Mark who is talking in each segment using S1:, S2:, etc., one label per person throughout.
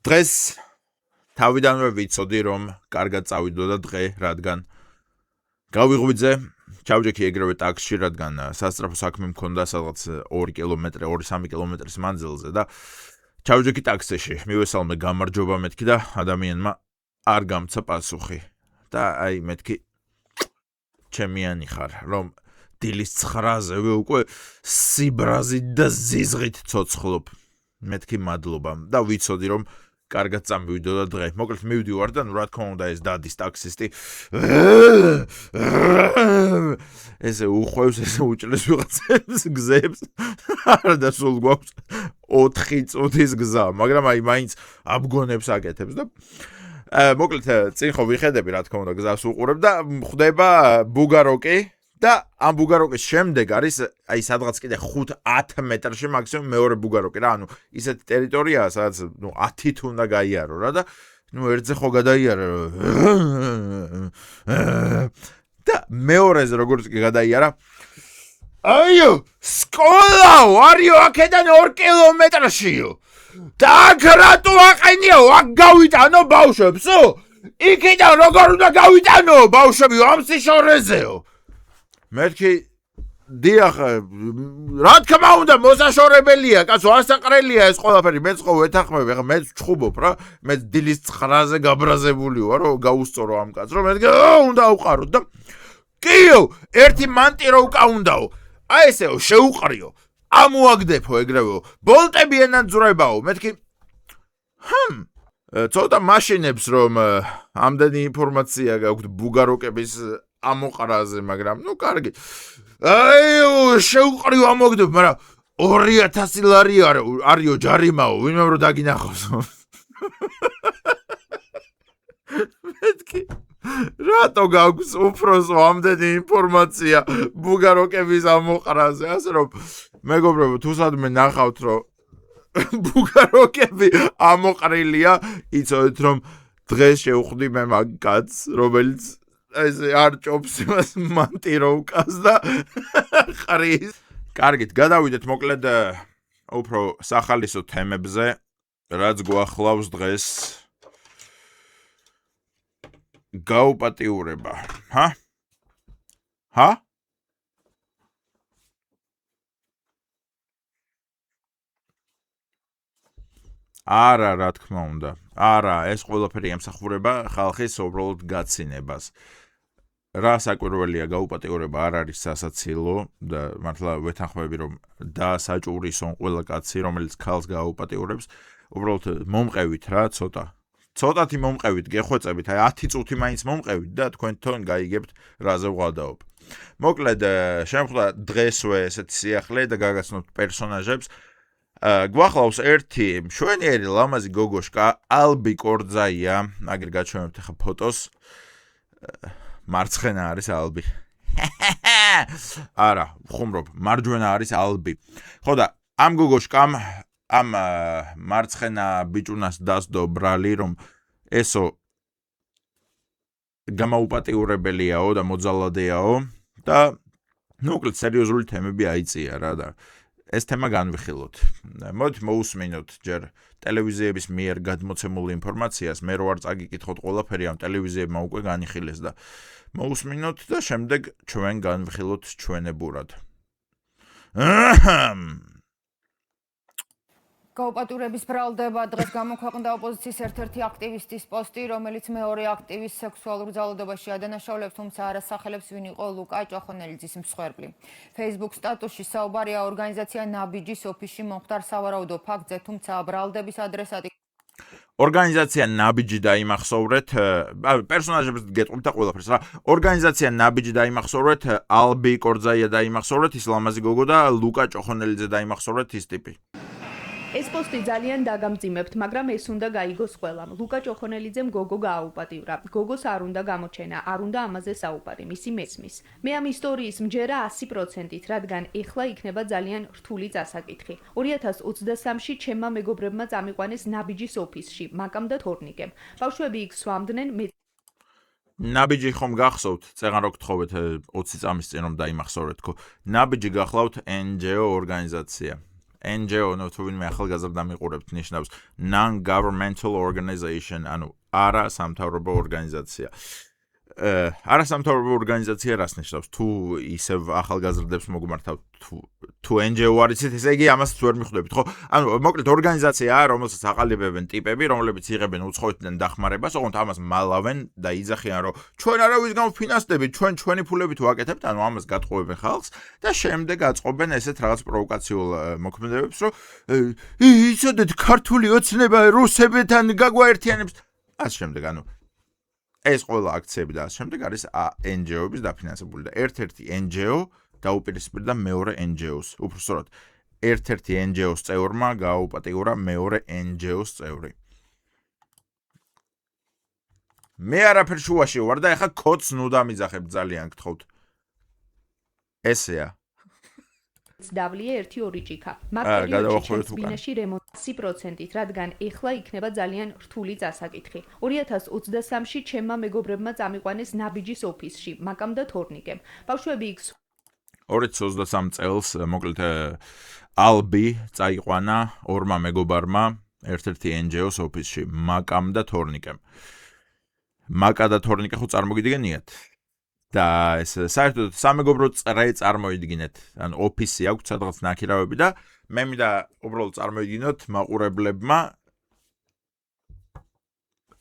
S1: დღეს თავიდანვე ვიცოდი რომ კარგად წავიდოდა დღე, რადგან გავიღვიძე ჩავჯექი ეგრევე ტაქსში, რადგან სასწრაფო საქმე მქონდა სადღაც 2 კილომეტრი, 2-3 კილომეტრის მანძილზე და ჩავჯექი ტაქსში. მივესალმე გამარჯობა მეთქი და ადამიანმა არ გამცა პასუხი. და აი მეთქი ჩემიანი ხარ, რომ დილის 9-ზევე უკვე სიბრაზით და ზიზღით ცოცხლობ. მეთქი მადლობა და ვიცოდი რომ კარგად წამივიდოდა დღე. მოკლედ მივდივარ და რა თქმა უნდა ეს დადის ტაქსისტი ესე უხვევს, ესე უჭრეს ვიღაცებს გზებს. არა და სულ გვაქვს 4 წუთის გზა, მაგრამ აი მაინც აბგონებს აკეთებს და მოკლედ წინ ხო ვიხედები რა თქმა უნდა გზას უყურებ და ხვდება ბუგაროკი და ამ ბუგაროკის შემდეგ არის აი სადღაც კიდე 5-10 მეტრში მაქსიმუმ მეორე ბუგაროკი რა, ანუ ისეთი ტერიტორიაა სადაც 10 თუ უნდა გაიარო რა და ერთზე ხო გადაიარა და მეორეზე როგორც კი გადაიარა აიო სკოლაო არიო აქედან 2 კილომეტრშიო და აქ რატო აყენიო აქ გავიტანო ბავშვებსო იქიდან როგორ უნდა გავიტანო ბავშვები ამ სიშორეზეო მეთქი დიახ რა თქმა უნდა მოსაშორებელია კაცო ასაყრელია ეს ყველაფერი მეც ხო ვეთანხმები ახლა მეც ჩხუბობ რა მეც დილის 9-ზე გაბრაზებული ვარ რომ გაუსწორო ამ კაცს რომ მეთქი უნდა უყაროთ და კიო ერთი მანტირო უკაუნდაო აი ესეო შეუყრიო ამოაგდებო ეგრევეო ბოლტები ენაძვრებაო მეთქი ცოტა მაშინებს რომ ამდენი ინფორმაცია გაქვთ ბუგაროკების ამოყრაზე მაგრამ ნუ კარგი აიო შეუყრიო ამოაგდებ მაგრამ 2000 ლარი არიო ჯარიმაო ვინმე რომ დაგინახოს მეთქი რატო გაქვს უფროსო ამდენი ინფორმაცია ბუგაროკების ამოყრაზე ასე რომ მეგობრებო თუ სადმე ნახავთ რომ ბუგაროკები ამოყრილია იცოდეთ რომ დღეს შევხვდი მე მაგ კაცს რომელიც ესე არ ჭობს იმას მანტირო უკას და ხრის კარგით გადავიდეთ მოკლედ უფრო სახალისო თემებზე რაც გვახლავს დღეს გაუპატიურება არა რა თქმა უნდა არა ეს ყველაფერი ემსახურება ხალხის უბრალოდ გაცინებას რა საკვირველია გაუპატიურება არ არის სასაცილო და მართლა ვეთანხმები რომ დაასაჭურისონ ყველა კაცი რომელიც ქალს გააუპატიურებს უბრალოდ მომყევით რა ცოტათი მომყევით გეხვეწებით აი 10 წუთი მაინც მომყევით და თქვენ თვითონ გაიგებთ რაზე ვღადაობ მოკლედ შემხვდა დღესვე ესეთი სიახლე და გაგაცნობთ პერსონაჟებს გვახლავს ერთი მშვენიერი ლამაზი გოგოშკა ალბი კორძაია აგერ გაჩვენებთ ახლა ფოტოს მარცხენა არის ალბი არა ხუმრობ მარჯვენა არის ალბი ხო და ამ გოგოშკამ ამ მარცხენა ბიჭუნას დასდო ბრალი რომ ესო გამაუპატიურებელიაო და მოძალადეაო და მოკლედ სერიოზული თემები აიწია რა და ეს თემა განვიხილოთ. მოდით მოусმინოთ ჯერ ტელევიზიების მიერ გადმოცემულ ინფორმაციას, მე რო არ წაგიკითხოთ ყველაფერი ამ ტელევიზიებმა უკვე განიხილეს და მოусმინოთ და შემდეგ ჩვენ განვიხილოთ ჩვენებურად.
S2: გაუპატიურების ბრალდება დღეს გამოქვეყნდა ოპოზიციის ერთ-ერთი აქტივისტის პოსტი, რომელიც მეორე აქტივისტს სექსუალურ ძალადობაში ადანაშაულებს, თუმცა არ ასახელებს ვინ იყო ლუკა ჭოხონელიძის მსხვერპლი. Facebook სტატუსში საუბარია ორგანიზაცია ნაბიჯის ოფისში მომხდარ სავარაუდო ფაქტზე, თუმცა ბრალდების ადრესატი
S1: ორგანიზაცია ნაბიჯი დაიმახსოვრეთ, პერსონაჟებს გეტყვით და ყველაფერს რა. ორგანიზაცია ნაბიჯი დაიმახსოვრეთ, ალბი კორძაია დაიმახსოვრეთ, ის ლამაზი გოგო და ლუკა ჭოხონელიძე დაიმახსოვრეთ ის ტიპი.
S3: ეს პოსტი ძალიან დაგამძიმებთ, მაგრამ ეს უნდა გაიგოს ყველამ. ლუკა ჭოხონელიძემ გოგო გააუპატიურა. გოგოს არ უნდა გამოჩენა, არ უნდა ამაზე საუბარი, მისი მესმის. მე ამ ისტორიის მჯერა 100%-ით, რადგან ეხლა იქნება ძალიან რთული წასაკითხი. 2023-ში ჩემმა მეგობრებმა წამიყვანეს ნაბიჯის ოფისში, მაკამ და თორნიკემ. ბავშვები იქ სვამდნენ, მე
S1: ნაბიჯი ხომ გახსოვთ, წეღან რო გთხოვეთ 20 წამის წინ რომ დაიმახსოვრეთ, ნაბიჯი გახლავთ NGO ორგანიზაცია. NGO, no თუ ვინმე ახალგაზრდა მიყურებთ ნიშნავს non-governmental organization, ანუ არა სამთავრობო ორგანიზაცია. არასამთავრობო ორგანიზაცია რას ნიშნავს? თუ ისევ ახალგაზრდებს მოგმართავთ, თუ NGO არ იცით, ესე იგი ამას ვერ მიხვდებით, ხო? ანუ მოკლედ ორგანიზაციაა, რომელსაც აყალიბებენ ტიპები, რომლებიც იღებენ უცხოეთიდან დახმარებას, ოღონდ ამას მალავენ და იძახიან, რომ ჩვენ არავის გამოფინანსდებით, ჩვენი ფულებით ვაკეთებთ, ანუ ამას გატყუებენ ხალხს და შემდეგ აწყობენ ესეთ რაღაც პროვოკაციულ მოქმედებებს, რომ იცოდეთ, ქართული ოცნება რუსებთან გაგვაერთიანებს. ასე შემდეგ, ანუ ეს ყველა აქციები და ასე შემდეგ არის NGO-ების დაფინანსებული და ერთ-ერთი NGO დაუპირისპირდა მეორე NGO-ს. უბრალოდ ერთ-ერთი NGO-ს წევრმა გააუპატიურა მეორე NGO-ს წევრი. მე არაფერ შუაში ვარ და ეხა კოდს ნუ დამიძახებ ძალიან გთხოვთ. ესეა.
S3: დავლია 1-2 ჭიქა. მაგ პერიოდში ბინაში რემონტი 100%-ით, რადგან ეხლა იქნება ძალიან რთული წასაკითხი. 2023-ში ჩემმა მეგობრებმა წამიყვანეს ნაბიჯის ოფისში, მაკამ და თორნიკემ. ბავშვები იქ
S1: 2023 წელს მოკლედ ალბი წაიყვანა ორმა მეგობარმა ერთ-ერთი NGO-ს ოფისში, მაკამ და თორნიკემ. მაკა და თორნიკე ხო წარმოგიდგენიათ? და ეს საერთოდ სამეგობრო წრე წარმოიდგინეთ, ან ოფისი აქვს სადღაც ნაქირავები და მე მინდა უბრალოდ წარმოიდგინოთ მაყურებლებმა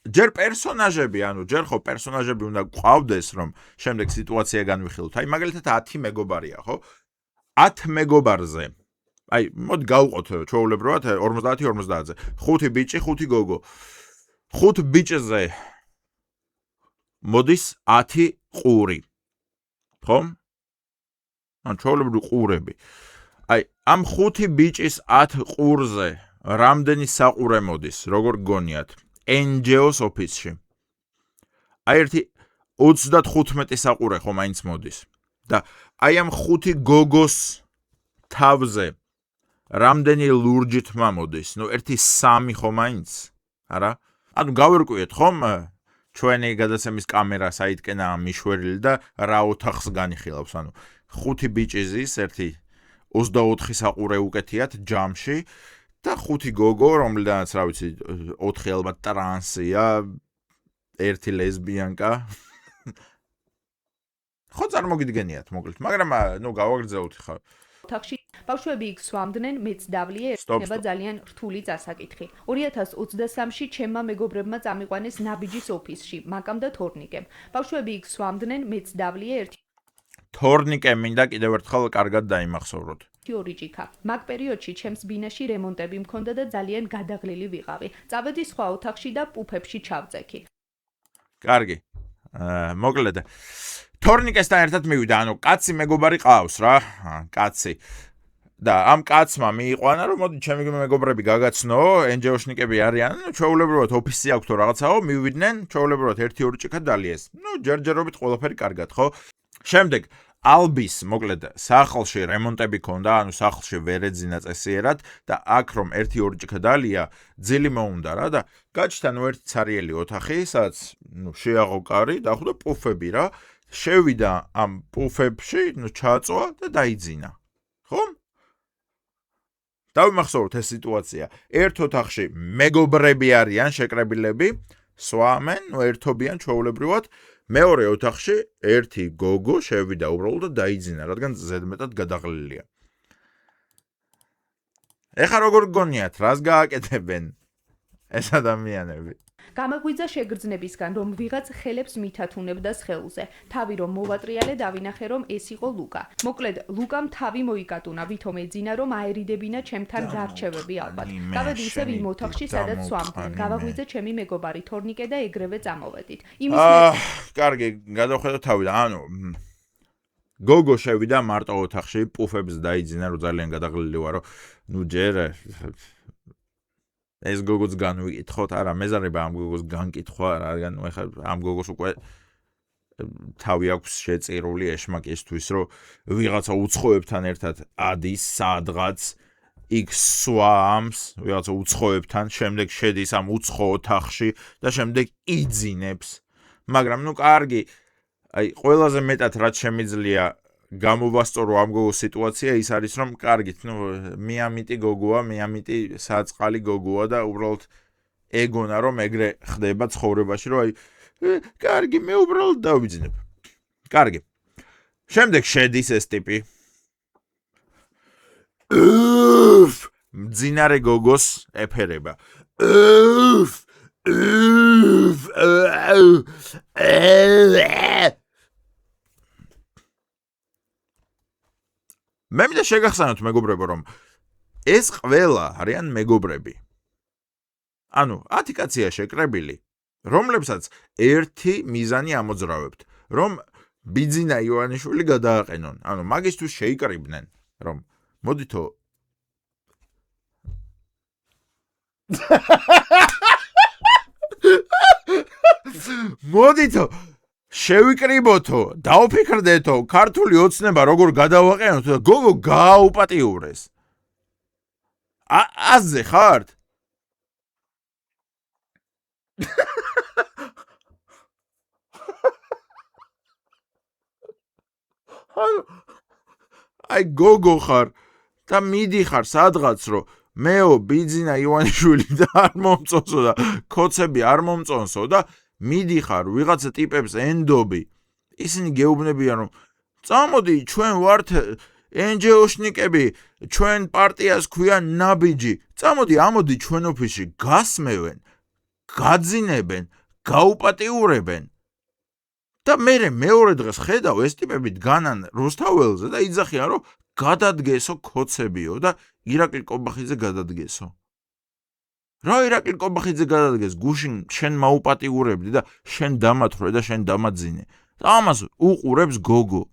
S1: ჯერ პერსონაჟები, ანუ ჯერ ხო პერსონაჟები უნდა გვყავდეს, რომ შემდეგ სიტუაცია განვიხილოთ. აი მაგალითად 10 მეგობარია, ხო? 10 მეგობარზე. აი, მოდი გავუყოთ ჩვეულებრივად 50-50-ზე. 5 ბიჭი, 5 გოგო. 5 ბიჭზე მოდის 10 ყური. ხო? ან ჩვეულებრივი ყურები. აი, ამ 5 ბიჭის 10 ყურზე რამდენი საყურე მოდის, როგორ გგონიათ? NGO-ს ოფისში. აი ერთი 35 საყურე ხო მაინც მოდის. და აი ამ 5 გოგოს თავზე რამდენი ლურჯი თმა მოდის? ნუ ერთი 3 ხო მაინც? არა? ანუ გავერკვიეთ ხომ? ჩვენი გადაცემის კამერა საიდკენაა მიშვერილი და რა ოთახს განიხილავს, ანუ 5 ბიჭი ზის, ერთი 24 საყურე უკეთიათ ჯამში და 5 გოგო, რომლიდანაც რა ვიცი, 4 ალბათ ტრანსია, ერთი ლესბიანკა. ხო წარმოგიდგენიათ, მოკლედ, მაგრამ ნუ გავაგრძელოთ ხა.
S3: ოთახში ბავშვები იქ სვამდნენ, მეც დავლია ერთება ძალიან რთული წასაკითხი. 2023-ში ჩემმა მეგობრებმა წამიყვანეს ნაბიჯის ოფისში, მაკამ და თორნიკემ. ბავშვები იქ სვამდნენ, მეც დავლია
S1: თორნიკე მინდა კიდევ ერთხელ კარგად დაიმახსოვროთ.
S3: 2 ჭიქა. მაგ პერიოდში ჩემს ბინაში რემონტები მქონდა და ძალიან გადაღლილი ვიყავი. წავედი სხვა ოთახში და პუფებში ჩავწექი.
S1: კარგი. მოკლედ თორნიკესთან ერთად მივიდა, ანუ კაცი მეგობარი ყავს რა, კაცი. და ამ კაცმა მიიყვანა, რომ მოდი ჩემი მეგობრები გაგაცნო, NGO-შნიკები არიან, ნუ ჩვეულებრივად ოფისი აქვს თუ რაღაცაო, მივიდნენ, ჩვეულებრივად 1-2 ჭიქა დალიეს. ნუ ჯერჯერობით ყველაფერი კარგად, ხო? შემდეგ ალბის, მოკლედ, სახლში რემონტები ქონდა, ანუ სახლში ვერ ეძინა წესიერად და აქ რომ 1-2 ჭიქა დალია, ძილი მოუნდა რა და გაჩნდა ნუ ერთი ცარიელი ოთახი, სადაც ნუ შეაღო კარი, დახვდა პუფები რა. შევიდა ამ პუფებში, ნუ ჩაწვა და დაიძინა. ხო? დავიმახსოვროთ ეს სიტუაცია. ერთ ოთახში მეგობრები არიან შეკრებილები, სვამენ, ნუ ერთობიან ჩვეულებრივად. მეორე ოთახში ერთი გოგო შევიდა უბრალოდ და დაიძინა, რადგან ზედმეტად გადაღლილია. ეხა როგორ გგონიათ, რას გააკეთებენ ეს ადამიანები?
S3: გამაგვიძა შეგრძნებისგან, რომ ვიღაც ხელებს მითათუნებდა სხეულზე. თავი რომ მოვატრიალე, დავინახე, რომ ეს იყო ლუკა. მოკლედ, ლუკამ თავი მოიკატუნა, ვითომ ეძინა, რომ აერიდებინა ჩემთან გარჩევები ალბათ. გავედი ისევ იმ ოთახში, სადაც სვამდნენ. გავაგვიძა ჩემი მეგობარი თორნიკე და ეგრევე წამოვედით.
S1: კარგი, გადავხედოთ თავი და ანუ გოგო შევიდა მარტო ოთახში, პუფებს დაიძინა, რომ ძალიან გადაღლილი ვარო. ნუ ჯერ ეს გოგოც განვიკითხოთ, არა, მეზარება ამ გოგოს განკითხვა, რადგან ეხლა ამ გოგოს უკვე თავი აქვს შეწირული ეშმაკისთვის, რომ ვიღაცა უცხოებთან ერთად ადის სადღაც იქ სვამს, ვიღაცა უცხოებთან, შემდეგ შედის ამ უცხო ოთახში და შემდეგ იძინებს. მაგრამ ნუ კარგი, აი ყველაზე მეტად რაც შემიძლია გამოვასწორო ამ გოგოს სიტუაცია ის არის რომ კარგით, მიამიტი გოგოა, მიამიტი საწყალი გოგოა და უბრალოდ ეგონა რომ ეგრე ხდება ცხოვრებაში, რომ კარგი, მე უბრალოდ დავიძინებ. კარგი. შემდეგ შედის ეს ტიპი. მძინარე გოგოს ეფერება. მე მინდა შეგახსენოთ მეგობრებო რომ ეს ყველა არიან მეგობრები. ანუ 10 კაცია შეკრებილი, რომლებსაც ერთი მიზანი ამოძრავებთ, რომ ბიძინა ივანიშვილი გადააყენონ. ანუ მაგისთვის შეიკრიბნენ, რომ მოდითო მოდითო შევიკრიბოთო, დაუფიქრდეთო, ქართული ოცნება როგორ გადავაყენოთ და გოგო გააუპატიურეს. აზე ხართ? აი გოგო ხარ და მიდიხარ სადღაც რომ მეო ბიძინა ივანიშვილი და არ მომწონსო და კოცები არ მომწონსო და მიდიხარ ვიღაცა ტიპებს ენდობი, ისინი გეუბნებიან რომ წამოდი ჩვენ ვართ ენჯეოშნიკები, ჩვენ პარტიას ქვია ნაბიჯი, წამოდი ამოდი ჩვენ ოფისში, გასმევენ, გაძინებენ, გაუპატიურებენ და მეორე დღეს ხედავ ეს ტიპები დგანან რუსთაველზე და იძახიან რომ გადადგესო კოცებიო და ირაკლი კობახიძე გადადგესო. რა ირაკლი კობახიძე გადადგეს, გუშინ შენ მაუპატიურებდი და შენ დამათვრე და შენ დამაძინე. და ამას უყურებს გოგო.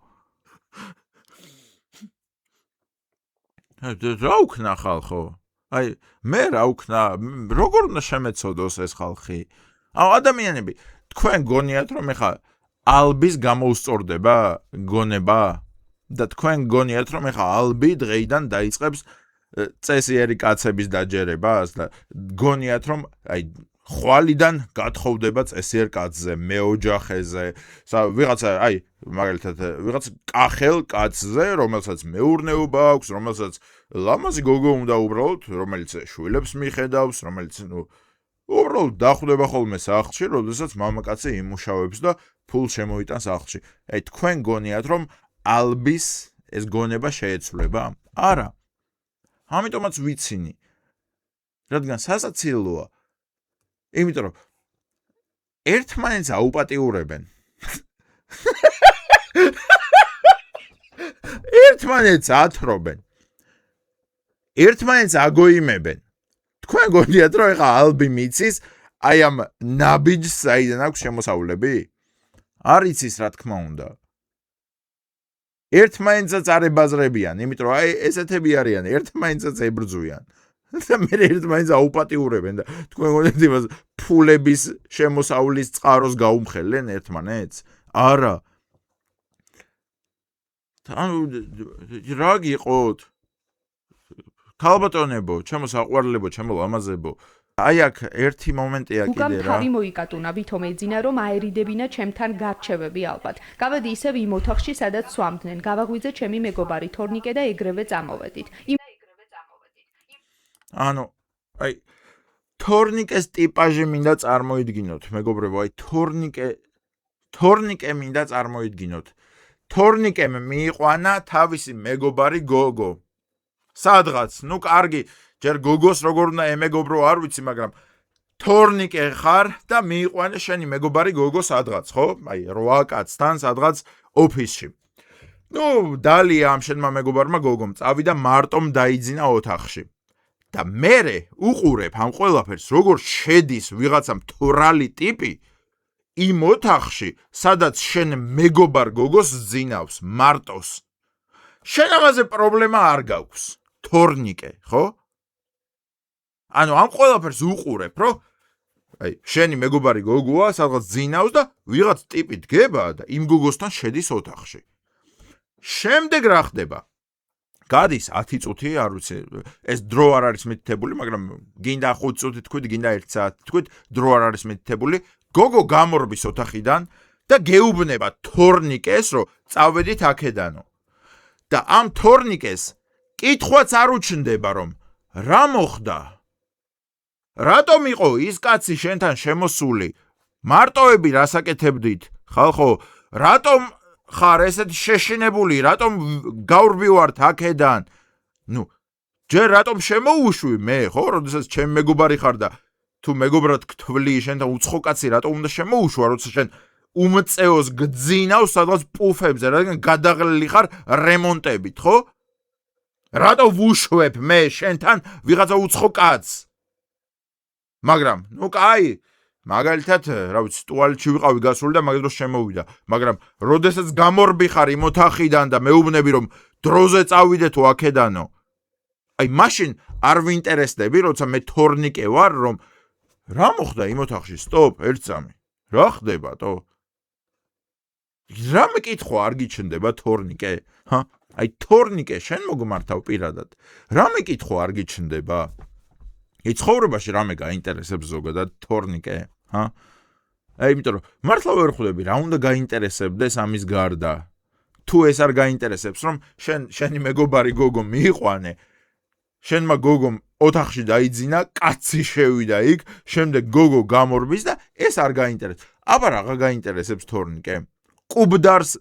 S1: რა უქნა ხალხო? აი მე რა უქნა, როგორ უნდა შემეცოდოს ეს ხალხი? ადამიანები, თქვენ გონიათ რომ ეხა ალბის გამოუსწორდება გონება და თქვენ გონიათ რომ ეხა ალბი დღეიდან დაიწყებს წესიერი კაცების დაჯერებას და გონიათ რომ აი ხვალიდან გათხოვდება წესიერ კაცზე, მეოჯახეზე, ვიღაცა აი მაგალითად ვიღაც კახელ კაცზე, რომელსაც მეურნეობა აქვს, რომელსაც ლამაზი გოგო უნდა უბრალოდ, რომელიც შვილებს მიხედავს, რომელიც უბრალოდ დახვდება ხოლმე სახლში, როდესაც მამაკაცი იმუშავებს და ფულს შემოიტანს სახლში. აი თქვენ გონიათ რომ ალბის ეს გონება შეეცვლება? არა. ამიტომაც ვიცინი. რადგან სასაცილოა. იმიტომ რომ ერთმანეთს აუპატიურებენ. ერთმანეთს ათრობენ. ერთმანეთს აგოიმებენ. თქვენ გონიათ რომ ეხა ალბი მიცის აი ამ ნაბიჯს საიდან აქვს შემოსავლები? არ იცის რა თქმა უნდა. ერთმანეთსაც არ ებაზრებიან, იმიტომ რომ აი ესეთები არიან, ერთმანეთსაც ებრძვიან. და მე ერთმანეთს აუპატიურებენ და თქვენ გონიათ იმას ფულების შემოსავლის წყაროს გაუმხელენ ერთმანეთს? არა. ანუ რა გიყოთ? ქალბატონებო, ჩემო საყვარლებო, ჩემო ლამაზებო. აი აქ ერთი მომენტია კიდე რა.
S3: უკან თავი მოიკატუნა ვითომ ეძინა რომ აერიდებინა ჩემთან გარჩევები ალბათ. გავედი ისევ იმ ოთახში, სადაც სვამდნენ. გავაღვიძე ჩემი მეგობარი თორნიკე და ეგრევე წამოვედით.
S1: ანუ აი თორნიკეს ტიპაჟი მინდა წარმოიდგინოთ, მეგობრებო, აი თორნიკე მინდა წარმოიდგინოთ. თორნიკემ მიიყვანა თავისი მეგობარი გოგო. სადღაც, კარგი, ჯერ გოგოს როგორ უნდა ემეგობრო არ ვიცი, მაგრამ თორნიკე ხარ და მიიყვანე შენი მეგობარი გოგო სადღაც, ხო? აი 8 კაცთან სადღაც ოფისში. დალია ამ შენმა მეგობარმა გოგომ, წავიდა მარტომ დაიძინა ოთახში. და მერე უყურებ ამ ყველაფერს, როგორ შედის ვიღაცა მთვრალი ტიპი იმ ოთახში, სადაც შენ მეგობარ გოგოს ძინავს, მარტოს. შენ ამაზე პრობლემა არ გაქვს, თორნიკე, ხო? ანუ ამ ყველაფერს უყურებ, რომ აი შენი მეგობარი გოგოა, სადღაც ძინავს და ვიღაც ტიპი დგება და იმ გოგოსთან შედის ოთახში. შემდეგ რა ხდება? გადის 10 წუთი, არ ვიცი, ეს დრო არ არის მითითებული, მაგრამ გინდა 5 წუთი თქვით, გინდა 1 საათი თქვით, დრო არ არის მითითებული. გოგო გამორბის ოთახიდან და გეუბნება თორნიკეს, რომ წავედით აქედანო. და ამ თორნიკეს კითხვაც არ უჩნდება რომ რა მოხდა? რატომ იყო ის კაცი შენთან შემოსული? მარტოები რასაკეთებდით? ხალხო, რატომ ხარ ესეთი შეშინებული? რატომ გავრბივართ აქედან? ნუ, ჯერ რატომ შემოუშვი მე, ხო? როდესაც ჩემი მეგობარი ხარ და თუ მეგობრად გთვლი შენთან უცხო კაცი რატომ უნდა შემოუშვა, როცა შენ უმწეოს გძინავს სადღაც პუფებზე, რადგან გადაღლილი ხარ რემონტებით, ხო? რატო ვუშვებ მე შენთან ვიღაცა უცხო კაცს? მაგრამ, ნუ კაი, მაგალითად, რა ვიცი, ტუალეტში ვიყავი გასული და მაგ დროს შემოვიდა, მაგრამ როდესაც გამორბი ხარ იმ ოთახიდან და მეუბნები რომ დროზე წავიდე თუ აქედანო, აი მაშინ არ ვინტერესდები, როცა მე თორნიკე ვარ, რომ რა მოხდა იმ ოთახში? სტოპ, ერთ წამი. რა ხდებათო? რა მეკითხვა არ გიჩნდება თორნიკე? ჰა? აი თორნიკე შენ მოგმართავ პირადად. რა მეკითხვა არ გიჩნდება? აი ცხოვრებაში რამე გაინტერესებს ზოგადად თორნიკე? ჰა? აი იმიტომ რომ მართლა ვერ ხვდები რა უნდა გაინტერესებდეს ამის გარდა. თუ ეს არ გაინტერესებს რომ შენი მეგობარი გოგო მიიყვანე, შენმა გოგომ ოთახში დაიძინა, კაცი შევიდა იქ, შემდეგ გოგო გამორბის და ეს არ გაინტერესებს. აბა რაღა გაინტერესებს თორნიკე? კუბდარს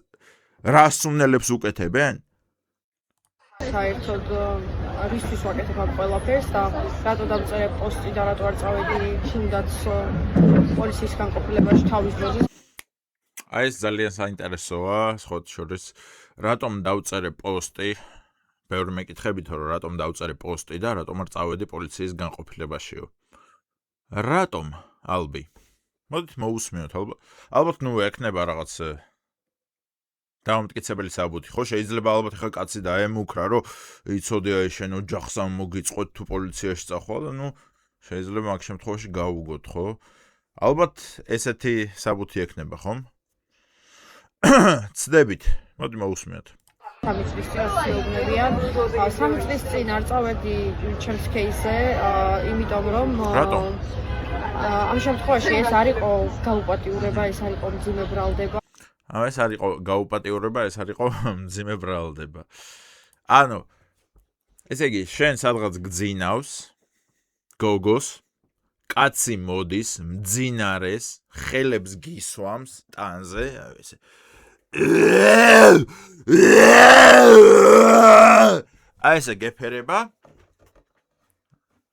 S1: რას უნელებს უკეთებენ?
S4: საერთოდ რისთვის ვაკეთებ ამ ყველაფერს და რატო დავწერე პოსტი და რატო არ წავედი თუნდაც პოლიციის განყოფილებაში თავის დროზე.
S1: აი ეს ძალიან საინტერესოა, სხვათა შორის, რატომ დავწერე პოსტი? ბევრი მეკითხებით რომ რატომ დავწერე პოსტი და რატომ არ წავედი პოლიციის განყოფილებაშიო. რატომ, ალბი? მოდით მოусმინოთ ალბათ ნუ ექნება რაღაც დამამტკიცებელი საბუთი, ხო? შეიძლება ალბათ ახლა კაცი დაემუქრა, რომ იცოდე აი შენ ოჯახსა მოგიწყვეთ თუ პოლიციაში წახვალ და ნუ შეიძლება მაგ შემთხვევაში გაუგოთ, ხო? ალბათ ესეთი საბუთი ექნება, ხომ? ცდებით. მოდი მოусმინოთ.
S4: 3 წლის წინ შეუგნებიან. 3 წლის წინ არ წავედი ჩემს кейსზე, იმიტომ რომ ამ შემთხვევაში ეს არ იყო გაუპატიურება, ეს არ იყო მძიმე ბრალდება.
S1: ეს არ იყო გაუპატიურება, ეს არ იყო მძიმე ბრალდება. ანუ ესე იგი, შენ სადღაც გძინავს გოგოს, კაცი მოდის, მძინარეს, ხელებს გისვამს ტანზე, ესე აი ესე გეფერება.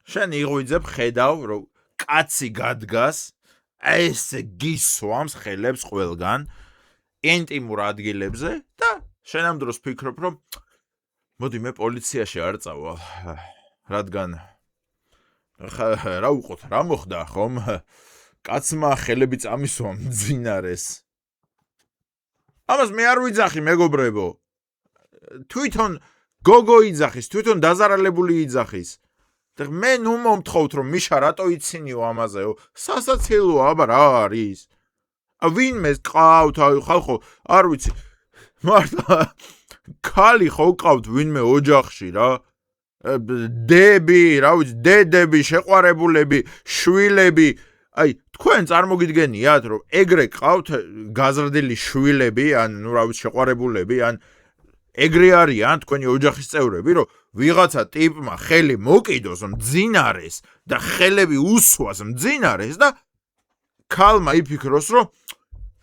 S1: შენ იღვიძებ ხედავ, რომ კაცი გადგას, ესე გისვამს ხელებს ყველგან ინტიმურ ადგილებზე და შენ ამ დროს ფიქრობ, რომ მოდი მე პოლიციაში არ წავალ, რადგან რა უყოთ, რა მოხდა, ხომ? კაცმა ხელები წამისვა მძინარეს. ამას მე არ ვიძახი, მეგობრებო. თვითონ გოგო იძახის, თვითონ დაზარალებული იძახის. და მე ნუ მომთხოვთ, რომ მიშა რატო იცინიო ამაზეო? სასაცილოა, აბა რა არის? ვინმე ყავთ, ხალხო, არ ვიცი. მართლა ქალი ხო ყავთ ვინმე ოჯახში რა? დები, რა ვიცი, დედები, შეყვარებულები, შვილები. აი, თქვენ წარმოგიდგენიათ, რომ ეგრე ყავთ გაზრდილი შვილები, ან ნუ რა ვიცი, შეყვარებულები, ან ეგრე არიან თქვენი ოჯახის წევრები, რომ ვიღაცა ტიპმა ხელი მოკიდოს მძინარეს და ხელები უსვას მძინარეს და ქალმა იფიქროს, რომ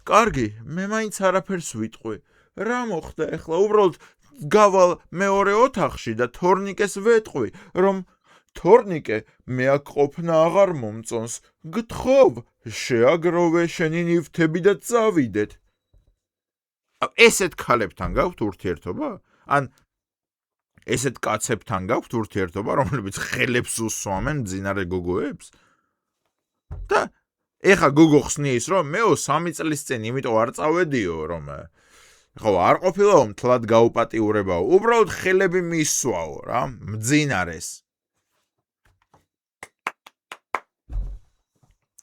S1: კარგი, მე მაინც არაფერს ვიტყვი. რა მოხდა ახლა? უბრალოდ გავალ მეორე ოთახში და თორნიკეს ვეტყვი, რომ თორნიკე მე აქ ყოფნა აღარ მომწონს. გთხოვ, შეაგროვე შენი ნივთები და წავიდეთ. ესეთ ქალებთან გაქვთ ურთიერთობა? ან ესეთ კაცებთან გაქვთ ურთიერთობა, რომლებიც ხელებს უსვამენ მძინარე გოგოებს? და ეხა გოგო ხსნის, რომ მეო 3 წლის წინ იმიტომ არ წავედიო, რომ ხო არ ყოფილაო მთლად გაუპატიურებაო, უბრალოდ ხელები მისვაო რა, მძინარეს.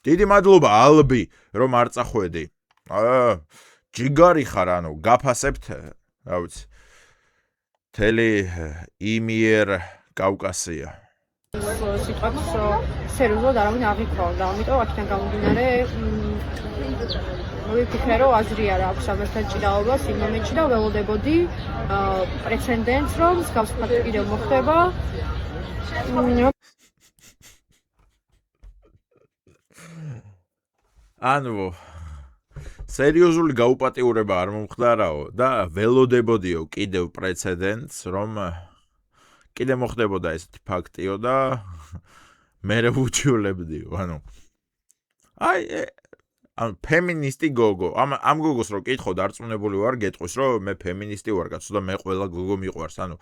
S1: დიდი მადლობა ალბი, რომ არ წახვედი. ჯიგარი ხარ, ანუ გაფასებთ, რა ვიცი, მთელი იმიერ კავკასია.
S4: სიტყვებს სერიოზულად არავინ აღიქვა, ამიტომ აქედან გამომდინარე ვიფიქრე, რომ აზრი არა აქვს ამასთან ჭიდაობას იმ მომენტში და ველოდებოდი პრეცედენტს, რომ მსგავს ფაქტი კიდევ მოხდება.
S1: ანუ სერიოზული გაუპატიურება არ მომხდარაო და ველოდებოდიო კიდევ პრეცედენტს, რომ კიდე მოხდებოდა ესეთი ფაქტიო და მერე ვუჩვლებდიო, ანუ ფემინისტი გოგო, ამ გოგოს რო კითხო დარწმუნებული ვარ, გეტყვის რომ მე ფემინისტი ვარ, კაცო და მე ყველა გოგო მიყვარს, ანუ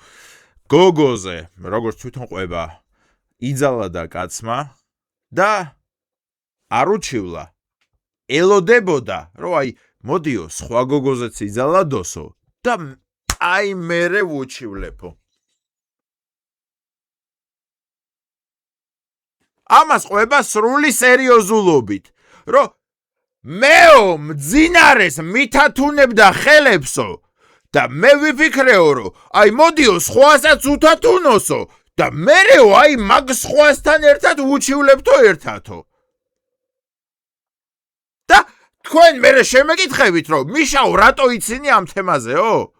S1: გოგოზე, როგორც თვითონ ყვება, იძალა და კაცმა და არ უჩივლა. ელოდებოდა, რომ აი, მოდიო, სხვა გოგოზეც იძალადოსო და აი მერე ვუჩივლებო. ამას ყვება სრული სერიოზულობით, რომ მეო მძინარეს მითათუნებდა ხელებსო და მე ვიფიქრეო, რომ აი მოდიო, სხვასაც უთათუნოსო და მერეო აი მაგ სხვასთან ერთად ვუჩივლებთო ერთათო. და თქვენ მერე შემეკითხებით, რომ მიშაო რატო იცინი ამ თემაზეო?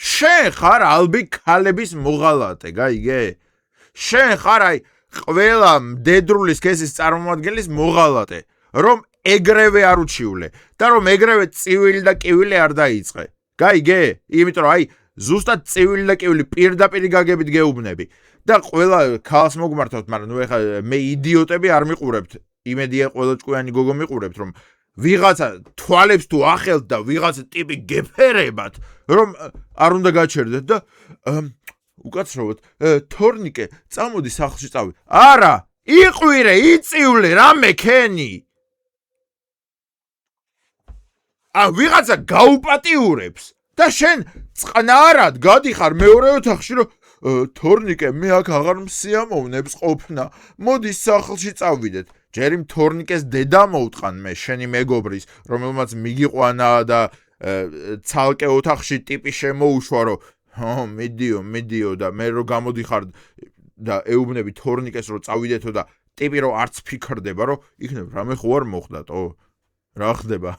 S1: შენ ხარ ალბი ქალების მოღალატე, გაიგე? შენ ხარ აი ყველა მდედრული სქესის წარმომადგენლის მოღალატე, რომ ეგრევე არ უჩივლე და რომ ეგრევე წივილი და კივილი არ დაიწყე. გაიგე? იმიტომ რომ აი ზუსტად წივილი და კივილი პირდაპირ გაგებით გეუბნები. და ყველა ქალს მოგმართავთ, მაგრამ ნუ ეხა მე იდიოტები არ მიყურებთ. იმედია ყველა ჭკვიანი გოგო მიყურებთ, რომ ვიღაცა თვალებს თუ ახელთ და ვიღაცა ტიპი გეფერებათ, რომ არ უნდა გაჩერდეთ და უკაცრავად თორნიკე წამოდი სახლში წავი. არა, იყვირე, იწივლე, რამე ქენი. ვიღაცა გაუპატიურებს და შენ წყნარად გადიხარ მეორე ოთახში, რომ თორნიკე მე აქ აღარ მსიამოვნებს ყოფნა, მოდი სახლში წავიდეთ. ჯერ იმ თორნიკეს დედა მოვტყან მე, შენი მეგობრის, რომელმაც მიგიყვანა და ცალკე ოთახში ტიპი შემოუშვა, რომ მიდიო და მე რო გამოდიხარ და ეუბნები თორნიკეს რომ წავიდეთო და ტიპი რო არც ფიქრდება, რომ იქნებ რამე ხო არ მოხდათო? რა ხდება?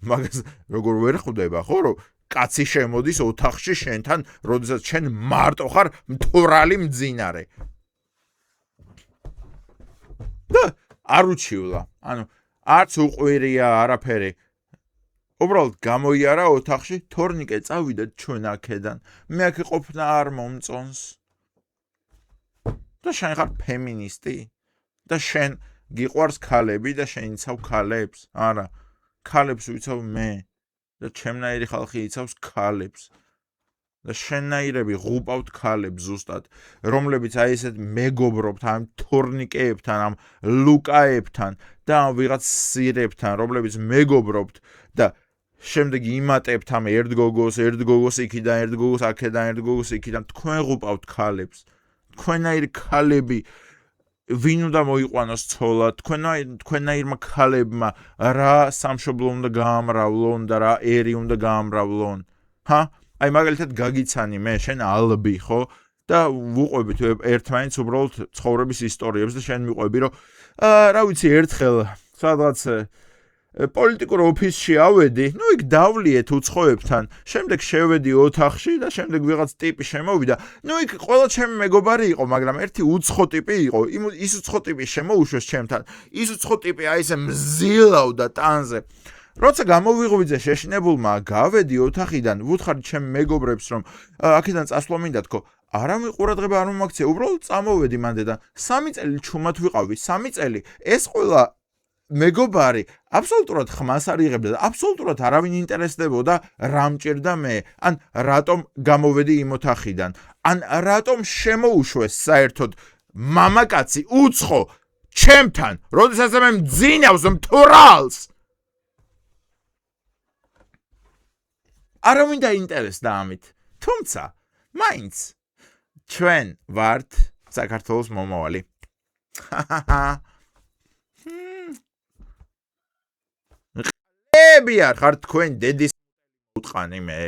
S1: მაგას როგორ ვერ ხვდება, ხო, რომ კაცი შემოდის ოთახში შენთან, როდესაც შენ მარტო ხარ მთვრალი მძინარე. და არ უჩივლა. ანუ არც უყვირია არაფერი. უბრალოდ გამოიარა ოთახში, თორნიკე წავიდეთ ჩვენ აქედან. მე აქ ყოფნა არ მომწონს. და შენ ხარ ფემინისტი? და შენ გიყვარს ქალები და შენ იცავ ქალებს? არა, ქალებს ვიცავ მე. და ჩემნაირი ხალხი იცავს ქალებს. და შენნაირები ღუპავთ ქალებს ზუსტად, რომლებიც აი ესეთ მეგობრობთ ამ თორნიკეებთან, ამ ლუკაებთან და ამ ვიღაც სირებთან, რომლებიც მეგობრობთ და შემდეგ იმატებთ ამ ერთ გოგოს იქიდან, ერთ გოგოს აქედან, ერთ გოგოს იქიდან. თქვენ ღუპავთ ქალებს. თქვენაირი ქალები ვინ უნდა მოიყვანოს ცოლად, თქვენაირმა ქალებმა რა სამშობლო უნდა გაამრავლონ და რა ერი უნდა გაამრავლონ. აი მაგალითად გაგიცანი მე, შენ ალბი, ხო? და ვუყვებით ერთმანეთს უბრალოდ ცხოვრების ისტორიებს და შენ მიყვები, რომ რა ვიცი, ერთხელ სადღაც პოლიტიკურ ოფისში ავედი, ნუ იქ დავლიეთ უცხოებთან, შემდეგ შევედი ოთახში და შემდეგ ვიღაც ტიპი შემოვიდა. ნუ იქ ყველა ჩემი მეგობარი იყო, მაგრამ ერთი უცხო ტიპი იყო. ის უცხო ტიპი შემოუშვეს ჩემთან. ის უცხო ტიპი აი ესე მზილავდა ტანზე. როცა გამოვიღვიძე შეშინებულმა, გავედი ოთახიდან, ვუთხარი ჩემ მეგობრებს, რომ აქედან წასვლა მინდა თქო. არავინ ყურადღება არ მომაქცია, უბრალოდ წამოვედი მანდედან. 3 წელი ჩუმად ვიყავი, 3 წელი. ეს ყველა მეგობარი აბსოლუტურად ხმას არ იღებდა და აბსოლუტურად არავინ ინტერესდებოდა რა მჭირდა მე, ან რატომ გამოვედი იმ ოთახიდან, ან რატომ შემოუშვეს საერთოდ მამაკაცი უცხო ჩემთან, როდესაც მე მძინავს მთვრალს. არავინ დაინტერესდა ამით. თუმცა, მაინც ჩვენ ვართ საქართველოს მომავალი. ყები არ ხარ თქვენ დედის უტყანი მე.